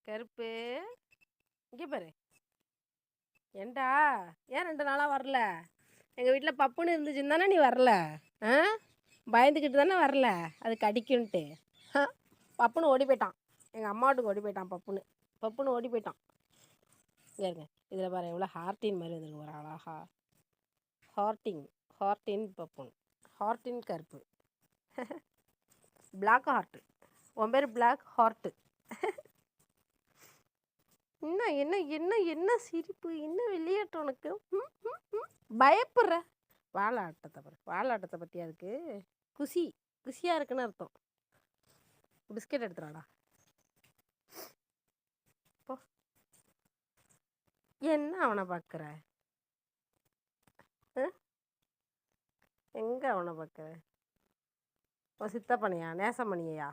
கருப்பு, இங்கே பாரு. ஏன்டா ஏன் 2 நாளாக வரல? எங்கள் வீட்டில் பப்புன்னு இருந்துச்சுன்னு தானே நீ வரல? ஆ, பயந்துக்கிட்டு தானே வரல? அது கடிக்குன்ட்டு. பப்புன்னு ஓடி போயிட்டான். எங்கள் அம்மா வீட்டுக்கு ஓடி போயிட்டான் பப்புன்னு. பப்புன்னு ஓடி போயிட்டான். இங்கே இருங்க, இதில் பாரு எவ்வளோ ஹார்ட்டின் மாதிரி வந்துருக்கு ஒரு அழகா. ஹார்ட்டின் பப்புன். ஹார்ட்டின் கருப்பு. Black heart. உன் பேர் பிளாக் ஹார்ட்டு. என்ன என்ன என்ன என்ன சிரிப்பு, என்ன விளையாட்டு உனக்கு? பயப்படுற வாழாட்டத்தை பாரு. வாழாட்டத்தை பற்றியா இருக்கு? குசியாக இருக்குன்னு அர்த்தம். பிஸ்கெட் எடுத்துடாடா போ. என்ன அவனை பார்க்குற? எங்கே அவனை பார்க்குற? சித்தப்பனையா, நேசமணியா?